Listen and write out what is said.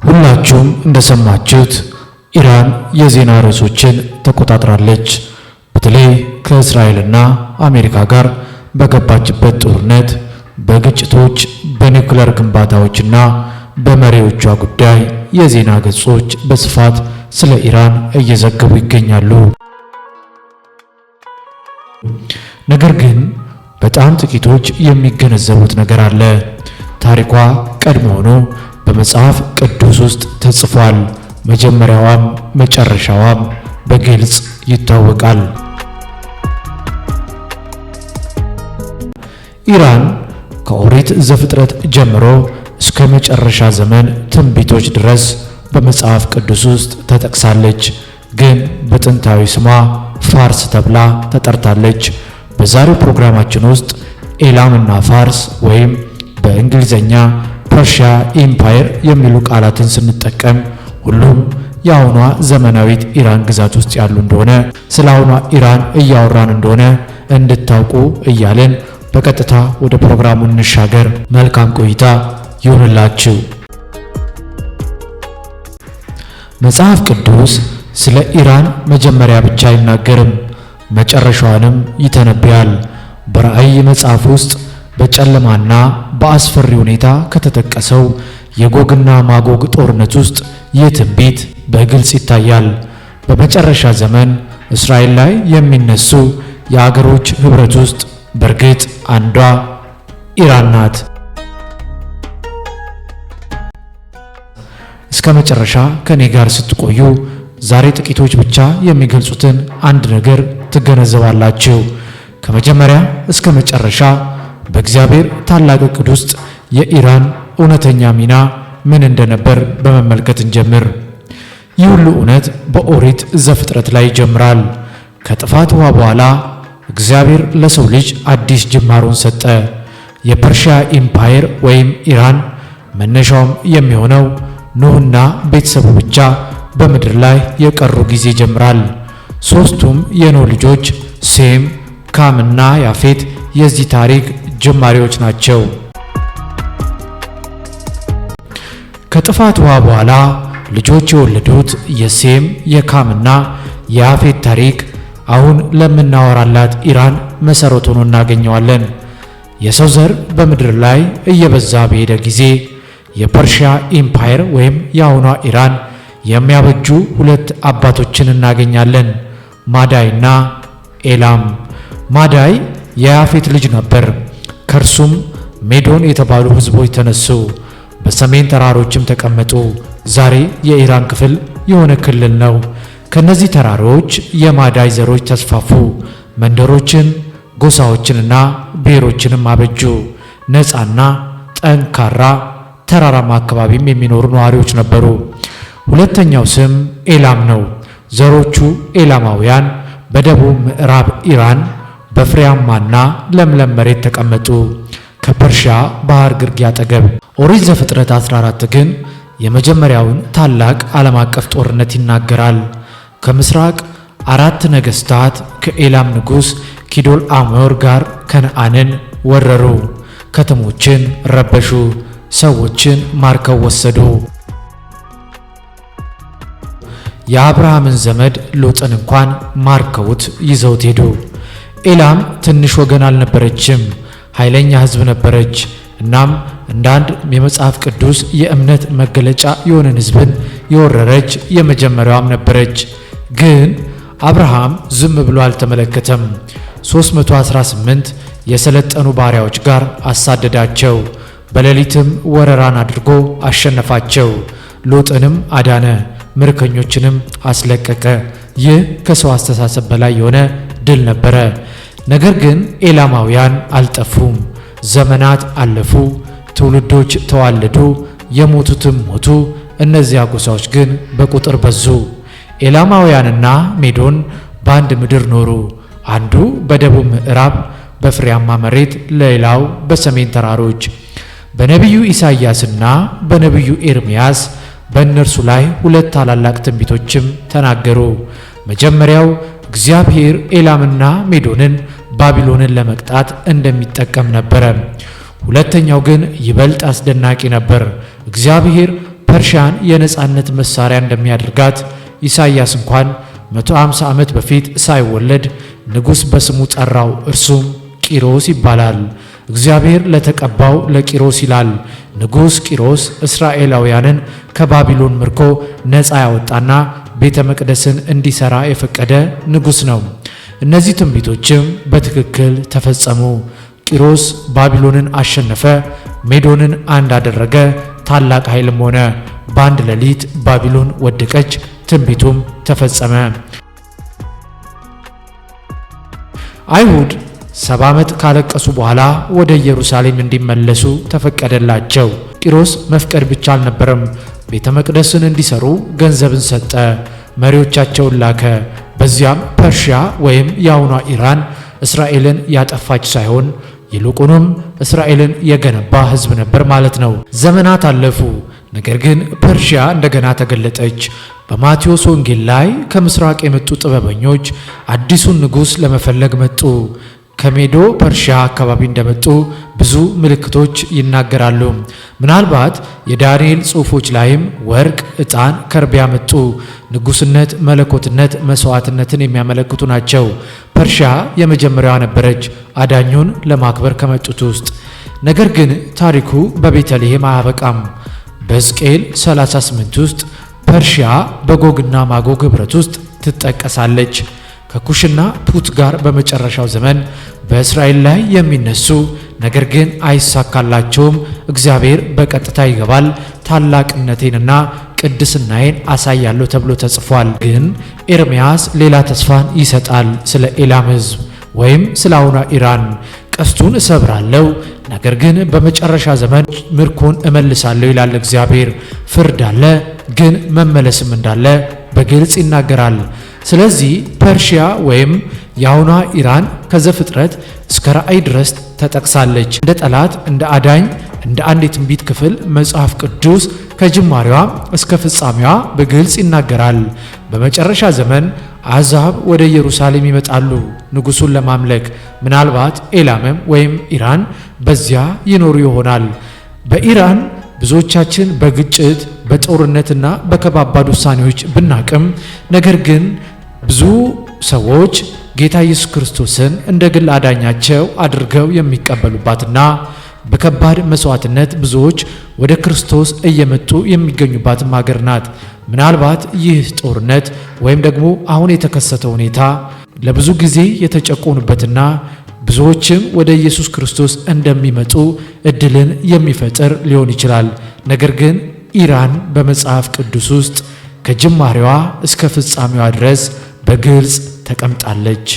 ሁላችሁም እንደሰማችሁት ኢራን የዜና ርዕሶችን ተቆጣጥራለች። በተለይ ከእስራኤልና አሜሪካ ጋር በገባችበት ጦርነት፣ በግጭቶች፣ በኒውክሌር ግንባታዎችና በመሪዎቿ ጉዳይ የዜና ገጾች በስፋት ስለ ኢራን እየዘገቡ ይገኛሉ። ነገር ግን በጣም ጥቂቶች የሚገነዘቡት ነገር አለ። ታሪኳ ቀድሞውኑ በመጽሐፍ ቅዱስ ውስጥ ተጽፏል። መጀመሪያዋም መጨረሻዋም በግልጽ ይታወቃል። ኢራን ከኦሪት ዘፍጥረት ጀምሮ እስከ መጨረሻ ዘመን ትንቢቶች ድረስ በመጽሐፍ ቅዱስ ውስጥ ተጠቅሳለች። ግን በጥንታዊ ስሟ ፋርስ ተብላ ተጠርታለች። በዛሬው ፕሮግራማችን ውስጥ ኤላምና ፋርስ ወይም በእንግሊዘኛ ፐርሺያ ኢምፓየር የሚሉ ቃላትን ስንጠቀም ሁሉም የአሁኗ ዘመናዊት ኢራን ግዛት ውስጥ ያሉ እንደሆነ፣ ስለ አሁኗ ኢራን እያወራን እንደሆነ እንድታውቁ እያልን በቀጥታ ወደ ፕሮግራሙ እንሻገር። መልካም ቆይታ ይሁንላችሁ። መጽሐፍ ቅዱስ ስለ ኢራን መጀመሪያ ብቻ አይናገርም፣ መጨረሻዋንም ይተነብያል። በራእይ መጽሐፍ ውስጥ በጨለማና በአስፈሪ ሁኔታ ከተጠቀሰው የጎግና ማጎግ ጦርነት ውስጥ ይህ ትንቢት በግልጽ ይታያል። በመጨረሻ ዘመን እስራኤል ላይ የሚነሱ የአገሮች ኅብረት ውስጥ በእርግጥ አንዷ ኢራን ናት። እስከ መጨረሻ ከኔ ጋር ስትቆዩ ዛሬ ጥቂቶች ብቻ የሚገልጹትን አንድ ነገር ትገነዘባላችሁ። ከመጀመሪያ እስከ መጨረሻ በእግዚአብሔር ታላቅ ዕቅድ ውስጥ የኢራን እውነተኛ ሚና ምን እንደነበር በመመልከት እንጀምር። ይህ ሁሉ እውነት በኦሪት ዘፍጥረት ላይ ይጀምራል። ከጥፋት ውሃ በኋላ እግዚአብሔር ለሰው ልጅ አዲስ ጅማሮን ሰጠ። የፐርሺያ ኢምፓየር ወይም ኢራን መነሻውም የሚሆነው ኖህና ቤተሰቡ ብቻ በምድር ላይ የቀሩ ጊዜ ይጀምራል። ሦስቱም የኖህ ልጆች ሴም፣ ካምና ያፌት የዚህ ታሪክ ጀማሪዎች ናቸው። ከጥፋት ውሃ በኋላ ልጆች የወለዱት የሴም የካምና የያፌት ታሪክ አሁን ለምናወራላት ኢራን መሠረት ሆኖ እናገኘዋለን። የሰው ዘር በምድር ላይ እየበዛ በሄደ ጊዜ የፐርሺያ ኢምፓየር ወይም የአሁኗ ኢራን የሚያበጁ ሁለት አባቶችን እናገኛለን፣ ማዳይና ኤላም። ማዳይ የያፌት ልጅ ነበር። ከእርሱም ሜዶን የተባሉ ሕዝቦች ተነሱ፣ በሰሜን ተራሮችም ተቀመጡ። ዛሬ የኢራን ክፍል የሆነ ክልል ነው። ከነዚህ ተራሮች የማዳይ ዘሮች ተስፋፉ፣ መንደሮችን፣ ጎሳዎችንና ብሔሮችንም አበጁ። ነፃና ጠንካራ ተራራማ አካባቢም የሚኖሩ ነዋሪዎች ነበሩ። ሁለተኛው ስም ኤላም ነው። ዘሮቹ ኤላማውያን በደቡብ ምዕራብ ኢራን በፍሬያማና ለምለም መሬት ተቀመጡ፣ ከፐርሺያ ባህር ግርጌ አጠገብ። ኦሪት ዘፍጥረት 14 ግን የመጀመሪያውን ታላቅ ዓለም አቀፍ ጦርነት ይናገራል። ከምስራቅ 4 ነገሥታት ከኤላም ንጉሥ ኪዶል አሞር ጋር ከነዓንን ወረሩ፣ ከተሞችን ረበሹ፣ ሰዎችን ማርከው ወሰዱ። የአብርሃምን ዘመድ ሎጥን እንኳን ማርከውት ይዘውት ሄዱ። ኤላም ትንሽ ወገን አልነበረችም፣ ኃይለኛ ሕዝብ ነበረች። እናም እንደ አንድ የመጽሐፍ ቅዱስ የእምነት መገለጫ የሆነን ሕዝብን የወረረች የመጀመሪያዋም ነበረች። ግን አብርሃም ዝም ብሎ አልተመለከተም። 318 የሰለጠኑ ባሪያዎች ጋር አሳደዳቸው። በሌሊትም ወረራን አድርጎ አሸነፋቸው። ሎጥንም አዳነ፣ ምርኮኞችንም አስለቀቀ። ይህ ከሰው አስተሳሰብ በላይ የሆነ ድል ነበረ። ነገር ግን ኤላማውያን አልጠፉም። ዘመናት አለፉ፣ ትውልዶች ተዋለዱ፣ የሞቱትም ሞቱ። እነዚያ ጎሳዎች ግን በቁጥር በዙ። ኤላማውያንና ሜዶን በአንድ ምድር ኖሩ። አንዱ በደቡብ ምዕራብ በፍሬያማ መሬት፣ ሌላው በሰሜን ተራሮች። በነቢዩ ኢሳይያስና በነቢዩ ኤርምያስ በእነርሱ ላይ ሁለት ታላላቅ ትንቢቶችም ተናገሩ። መጀመሪያው እግዚአብሔር ኤላምና ሜዶንን ባቢሎንን ለመቅጣት እንደሚጠቀም ነበረ። ሁለተኛው ግን ይበልጥ አስደናቂ ነበር። እግዚአብሔር ፐርሺያን የነጻነት መሳሪያ እንደሚያደርጋት ኢሳይያስ እንኳን 150 ዓመት በፊት ሳይወለድ ንጉሥ በስሙ ጠራው፣ እርሱም ቂሮስ ይባላል። እግዚአብሔር ለተቀባው ለቂሮስ ይላል። ንጉሥ ቂሮስ እስራኤላውያንን ከባቢሎን ምርኮ ነፃ ያወጣና ቤተ መቅደስን እንዲሠራ የፈቀደ ንጉሥ ነው። እነዚህ ትንቢቶችም በትክክል ተፈጸሙ። ቂሮስ ባቢሎንን አሸነፈ፣ ሜዶንን አንድ አደረገ፣ ታላቅ ኃይልም ሆነ። በአንድ ሌሊት ባቢሎን ወደቀች፣ ትንቢቱም ተፈጸመ። አይሁድ 70 ዓመት ካለቀሱ በኋላ ወደ ኢየሩሳሌም እንዲመለሱ ተፈቀደላቸው። ቂሮስ መፍቀድ ብቻ አልነበረም፣ ቤተ መቅደስን እንዲሰሩ ገንዘብን ሰጠ፣ መሪዎቻቸውን ላከ። በዚያም ፐርሺያ ወይም የአሁኗ ኢራን እስራኤልን ያጠፋች ሳይሆን ይልቁንም እስራኤልን የገነባ ሕዝብ ነበር ማለት ነው። ዘመናት አለፉ፣ ነገር ግን ፐርሺያ እንደገና ተገለጠች። በማቴዎስ ወንጌል ላይ ከምስራቅ የመጡ ጥበበኞች አዲሱን ንጉሥ ለመፈለግ መጡ። ከሜዶ ፐርሺያ አካባቢ እንደመጡ ብዙ ምልክቶች ይናገራሉ። ምናልባት የዳንኤል ጽሑፎች ላይም ወርቅ፣ ዕጣን፣ ከርቤ ያመጡ ንጉሥነት፣ መለኮትነት፣ መስዋዕትነትን የሚያመለክቱ ናቸው። ፐርሺያ የመጀመሪያዋ ነበረች አዳኙን ለማክበር ከመጡት ውስጥ። ነገር ግን ታሪኩ በቤተልሔም አያበቃም። በሕዝቅኤል 38 ውስጥ ፐርሺያ በጎግና ማጎግ ኅብረት ውስጥ ትጠቀሳለች። ከኩሽና ፑት ጋር በመጨረሻው ዘመን በእስራኤል ላይ የሚነሱ ነገር ግን አይሳካላቸውም። እግዚአብሔር በቀጥታ ይገባል፣ ታላቅነቴንና ቅድስናዬን አሳያለሁ ተብሎ ተጽፏል። ግን ኤርምያስ ሌላ ተስፋን ይሰጣል። ስለ ኤላም ሕዝብ ወይም ስለ አሁኗ ኢራን ቀስቱን እሰብራለሁ፣ ነገር ግን በመጨረሻ ዘመን ምርኮን እመልሳለሁ ይላል እግዚአብሔር። ፍርድ አለ፣ ግን መመለስም እንዳለ በግልጽ ይናገራል። ስለዚህ ፐርሺያ ወይም የአሁኗ ኢራን ከዘፍጥረት እስከ ራእይ ድረስ ተጠቅሳለች። እንደ ጠላት፣ እንደ አዳኝ፣ እንደ አንድ የትንቢት ክፍል መጽሐፍ ቅዱስ ከጅማሬዋ እስከ ፍጻሜዋ በግልጽ ይናገራል። በመጨረሻ ዘመን አሕዛብ ወደ ኢየሩሳሌም ይመጣሉ ንጉሡን ለማምለክ። ምናልባት ኤላምም ወይም ኢራን በዚያ ይኖሩ ይሆናል። በኢራን ብዙዎቻችን በግጭት በጦርነትና በከባባድ ውሳኔዎች ብናቅም፣ ነገር ግን ብዙ ሰዎች ጌታ ኢየሱስ ክርስቶስን እንደ ግል አዳኛቸው አድርገው የሚቀበሉባትና በከባድ መስዋዕትነት ብዙዎች ወደ ክርስቶስ እየመጡ የሚገኙባትም ሀገር ናት። ምናልባት ይህ ጦርነት ወይም ደግሞ አሁን የተከሰተው ሁኔታ ለብዙ ጊዜ የተጨቆኑበትና ብዙዎችም ወደ ኢየሱስ ክርስቶስ እንደሚመጡ እድልን የሚፈጥር ሊሆን ይችላል። ነገር ግን ኢራን በመጽሐፍ ቅዱስ ውስጥ ከጅማሬዋ እስከ ፍጻሜዋ ድረስ በግልጽ ተቀምጣለች።